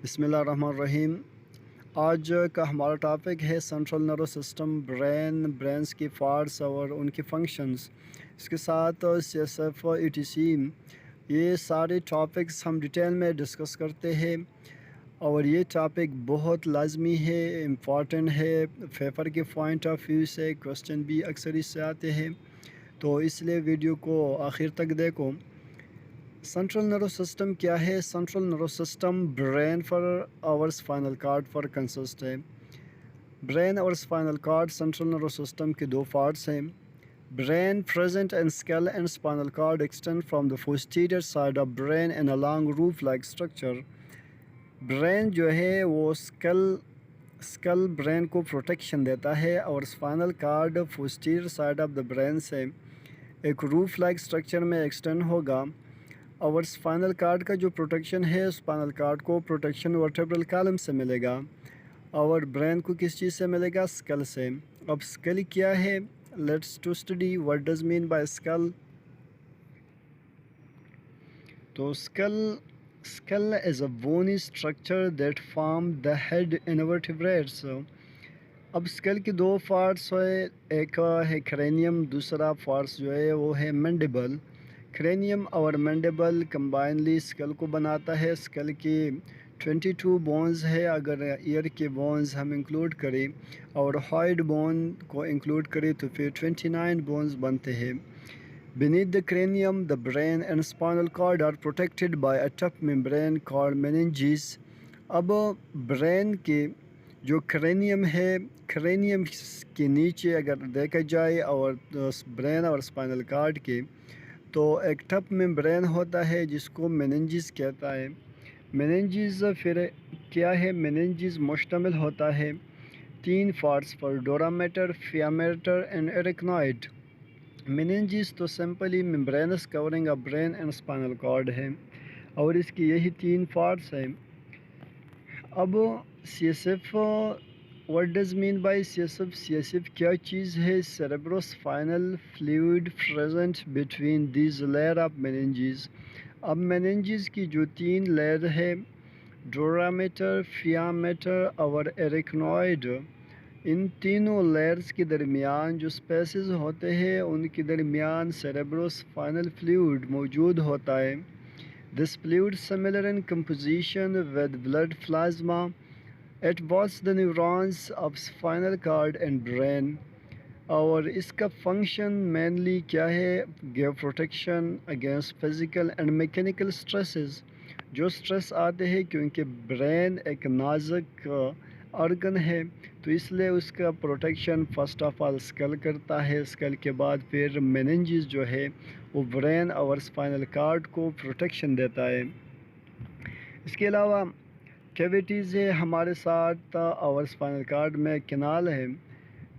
بسم اللہ الرحمن الرحیم۔ آج کا ہمارا ٹاپک ہے سینٹرل نروس سسٹم، برینس کی پارٹس اور ان کی فنکشنز، اس کے ساتھ C S F E T C, یہ سارے ٹاپکس ہم ڈیٹیل میں ڈسکس کرتے ہیں اور یہ ٹاپک بہت لازمی ہے، امپورٹنٹ ہے، پیپر کے پوائنٹ آف ویو سے کوسچن بھی اکثر اس سے آتے ہیں، تو اس لیے ویڈیو کو آخر تک دیکھو۔ سینٹرل نروس سسٹم کیا ہے؟ Central nervous system brain for اور اسپائنل کارڈ پر کنسسٹ ہے۔ برین اور spinal cord central nervous system کے دو پارٹس ہیں۔ Brain present in skull and spinal cord extend from the posterior side of brain in a long roof-like structure۔ Brain جو ہے وہ skill brain کو protection دیتا ہے اور spinal cord posterior side of the brain سے ایک روف لائک اسٹرکچر میں ایکسٹینڈ ہوگا، اور اسپائنل کارڈ کا جو پروٹیکشن ہے، اسپائنل کارڈ کو پروٹیکشن ورٹیبرل کالم سے ملے گا اور برین کو کس چیز سے ملے گا؟ اسکل سے۔ اب اسکل کیا ہے؟ Let's to study what does mean by skull. تو skull is a bony structure that form the head invertebrates۔ اب اسکل کی دو پارٹس ہے، ایک ہے کرینیم، دوسرا پارٹس جو ہے وہ ہے مینڈیبل۔ کرینیم اور مینڈیبل کمبائنلی اسکل کو بناتا ہے۔ اسکل کی 22 بونز ہے، اگر ایئر کے بونز ہم انکلوڈ کریں اور ہائڈ بون کو انکلوڈ کریں تو پھر 29 بونز بنتے ہیں۔ Beneath the cranium, the brain and spinal cord are protected by a tough membrane called meninges۔ اب برین کے جو کرینیم ہے، کرینیم کے نیچے اگر دیکھا جائے اور برین اور اسپائنل کارڈ کے، تو ایک ٹف ممبرین ہوتا ہے جس کو میننجز کہتا ہے۔ میننجز پھر کیا ہے؟ میننجز مشتمل ہوتا ہے 3 پارٹس پر، dura mater, pia mater and arachnoid. Meninges تو simply membranes covering of brain and spinal cord ہے اور اس کی یہی 3 پارٹس ہیں۔ اب C S F, what does mean by C S F? C S F کیا چیز ہے؟ Cerebrospinal fluid present between these layer of meninges۔ اب میننجز کی جو 3 لیئر ہے، ڈورا میٹر، فیا میٹر اور ایریکنوائڈ، ان تینوں لیئرز کے درمیان جو سپیسز ہوتے ہیں ان کے درمیان سیریبرو اسپائنل فلوئڈ موجود ہوتا ہے۔ This fluid similar in composition with blood plasma at both the neurons of spinal cord and brain۔ اور اس کا فنکشن مینلی کیا ہے؟ give protection against physical and mechanical stresses۔ جو سٹریس آتے ہیں، کیونکہ برین ایک نازک آرگن ہے تو اس لیے اس کا protection first of all skill کرتا ہے، اسکل کے بعد پھر میننجز جو ہے وہ برین اور اسپائنل کارڈ کو پروٹیکشن دیتا ہے۔ اس کے علاوہ کیویٹیز ہے ہمارے ساتھ، اور اسپائنل کارڈ میں کینال ہے،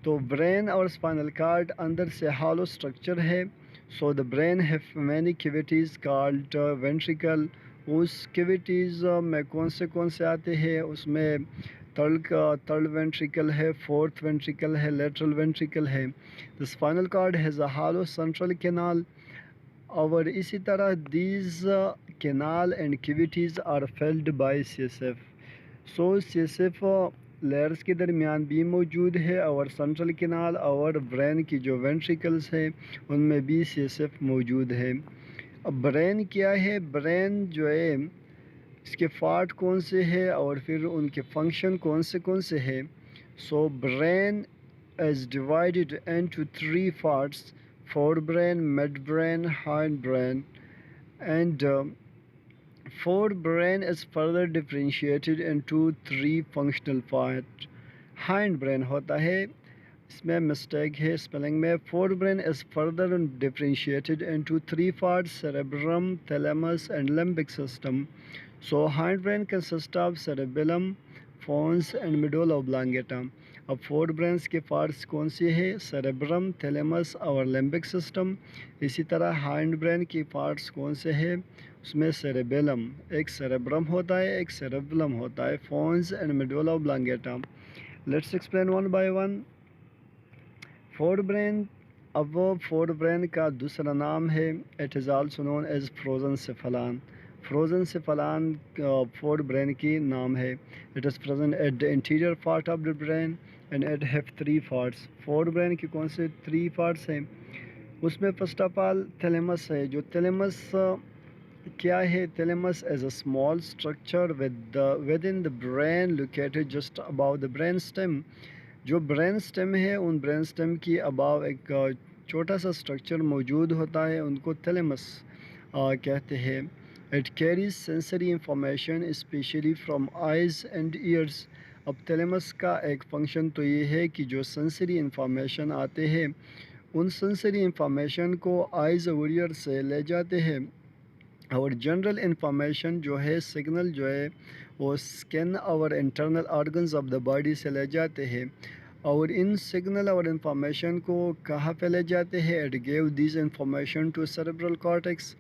تو برین اور اسپائنل کارڈ اندر سے ہالو اسٹرکچر ہے۔ So the brain have many cavities called ventricle. اس کیویٹیز میں کون سے آتے ہیں؟ اس میں تھرڈ وینٹریکل ہے، فورتھ وینٹریکل ہے، لیٹرل وینٹریکل ہے۔ The spinal cord has a hollow central canal, اور اسی طرح these canal and cavities are filled by C S F. So C S F layers کے درمیان بھی موجود ہے اور سینٹرل کینال اور برین کی جو وینٹریکلز ہیں ان میں بھی سی ایس ایف موجود ہے۔ اب برین کیا ہے؟ برین جو ہے اس کے پارٹ کون سے ہے اور پھر ان کے فنکشن کون سے ہے؟ So brain is divided into 3 parts: forebrain, midbrain, hindbrain, and forebrain is further differentiated into 3 functional parts۔ hindbrain ہوتا ہے، اس میں مسٹیک ہے اسپیلنگ میں، forebrain is further differentiated into 3 parts: cerebrum, thalamus and limbic system۔ So hindbrain consists of cerebellum, pons and medulla oblongata۔ اب four brains کے parts کون سے ہیں؟ سیریبرم، تھیلیمس اور لیمبک سسٹم۔ اسی طرح ہائنڈ برین کے پارٹس کون سے ہیں؟ اس میں سیریبیلم، ایک سیریبرم ہوتا ہے، ایک سیریبلم ہوتا ہے، pons and medulla oblongata. Let's explain one by one. Forebrain, اب فور برین کا دوسرا نام ہے، it is also known as prosencephalon. Prosencephalon forebrain کی نام ہے. It is present at the anterior part of the brain and it have 3 parts. Forebrain کے کون سے 3 پارٹس ہیں؟ اس میں فرسٹ آف آل تھیلیمس ہے. جو تھیلیمس کیا ہے؟ Thalamus is a small structure within the brain located just above the brain stem. جو برین اسٹیم ہے ان برین اسٹیم کی اباؤ ایک چھوٹا سا اسٹرکچر موجود ہوتا ہے، ان کو تھیلیمس کہتے ہیں. It carries sensory information especially from eyes and ears. اب تھیلیمس کا ایک فنکشن تو یہ ہے کہ جو سینسری انفارمیشن آتے ہیں ان سینسری انفارمیشن کو آئیز اور ایئر سے لے جاتے ہیں، اور جنرل انفارمیشن جو ہے سگنل جو ہے وہ اسکن اور internal organs of the body سے لے جاتے ہیں، اور ان سگنل اور انفارمیشن کو کہاں پہ لے جاتے ہیں؟ It give these information to cerebral cortex.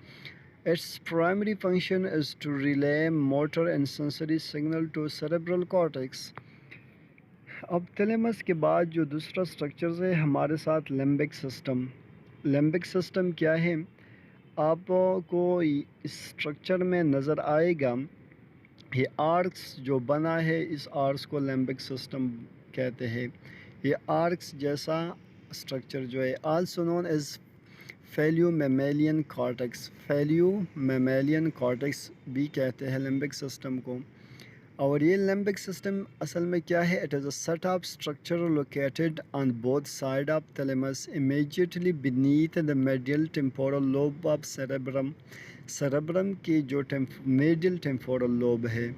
Its primary function is to relay motor and sensory signal to cerebral cortex. اب تھیلیمس کے بعد جو دوسرا اسٹرکچر ہے ہمارے ساتھ لیمبک سسٹم. لیمبک سسٹم کیا ہے؟ آپ کو اس اسٹرکچر میں نظر آئے گا یہ آرکس جو بنا ہے، اس آرکس کو لیمبک سسٹم کہتے ہیں. یہ آرکس جیسا اسٹرکچر جو ہے also known as paleomammalian cortex. Paleomammalian cortex بھی کہتے ہیں لیمبک سسٹم کو. اور یہ لیمبک سسٹم اصل میں کیا ہے؟ It is a set of structure located on both side of thalamus immediately beneath the medial temporal lobe of cerebrum. Cerebrum کی جو میڈیل ٹیمپورل لوب ہے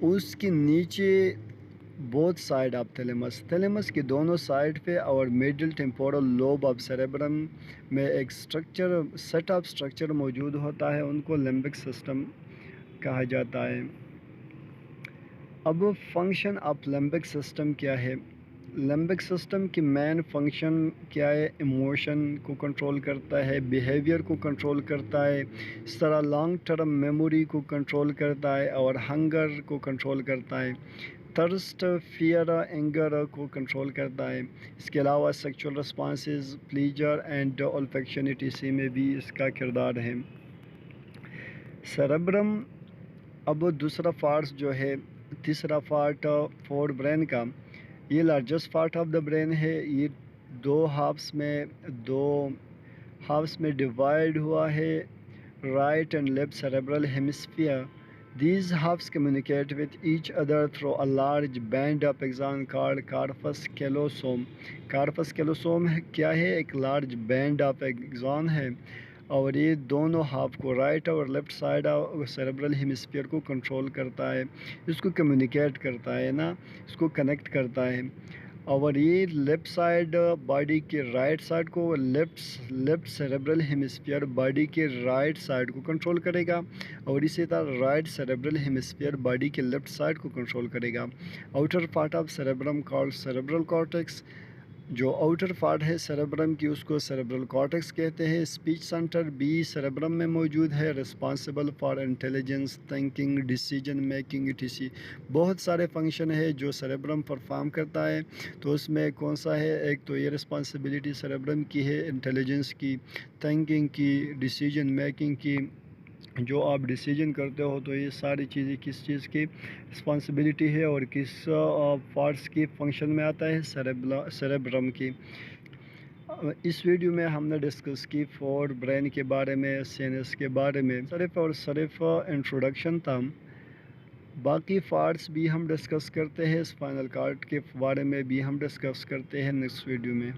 اس کے نیچے both side of thalamus, thalamus کے دونوں سائڈ پہ اور medial temporal lobe of cerebrum میں ایک اسٹرکچر سیٹ آف اسٹرکچر موجود ہوتا ہے، ان کو لیمبک سسٹم کہا جاتا ہے. اب فنکشن آف لیمبک سسٹم کیا ہے؟ لیمبک سسٹم کی مین فنکشن کیا ہے؟ ایموشن کو کنٹرول کرتا ہے، بیہیویئر کو کنٹرول کرتا ہے، اس طرح لانگ ٹرم میموری کو کنٹرول کرتا ہے اور ہنگر کو کنٹرول کرتا ہے، تھرسٹ، فیئر، اینگر کو کنٹرول کرتا ہے. اس کے علاوہ sexual responses, pleasure and olfactionity میں بھی اس کا کردار ہے. سیریبرم اب دوسرا پارٹ جو ہے، تیسرا پارٹ فور برین کا، یہ largest part of the brain ہے. یہ دو ہافس میں ڈیوائڈ ہوا ہے، right and left cerebral hemisphere. These halves communicate with each other through a large band of axon called corpus callosum. Corpus callosum کیا ہے؟ ایک لارج بینڈ آف ایگزون ہے، اور یہ دونوں ہاف کو رائٹ اور لیفٹ سائڈ سیریبرل ہیمسفیئر کو کنٹرول کرتا ہے، اس کو کمیونیکیٹ کرتا ہے نا، اس کو کنیکٹ کرتا ہے. اور یہ لیفٹ سائڈ باڈی کے رائٹ سائڈ کو، لیفٹ سیریبرل ہیمسفیئر باڈی کے رائٹ سائڈ کو کنٹرول کرے گا، اور اسی طرح رائٹ سیریبرل ہیمسفیئر باڈی کے لیفٹ سائڈ کو کنٹرول کرے گا. Outer part of cerebrum called cerebral cortex. جو آؤٹر پارٹ ہے سیریبرم کی اس کو سیریبرل کارٹیکس کہتے ہیں. اسپیچ سینٹر بھی سیریبرم میں موجود ہے، responsible for intelligence, thinking, decision making etc. بہت سارے فنکشن ہے جو سیریبرم پرفارم کرتا ہے، تو اس میں کون سا ہے؟ ایک تو یہ رسپانسبلٹی سیریبرم کی ہے، انٹیلیجنس کی، تھنکنگ کی، ڈیسیجن میکنگ کی. جو آپ ڈیسیجن کرتے ہو تو یہ ساری چیزیں کس چیز کی رسپانسبلٹی ہے اور کس پارٹس کی فنکشن میں آتا ہے؟ سیریبرم کی. اس ویڈیو میں ہم نے ڈسکس کی فور برین کے بارے میں، سینس کے بارے میں، صرف انٹروڈکشن تھا. باقی پارٹس بھی ہم ڈسکس کرتے ہیں، اسپائنل کارڈ کے بارے میں بھی ہم ڈسکس کرتے ہیں نیکسٹ ویڈیو میں.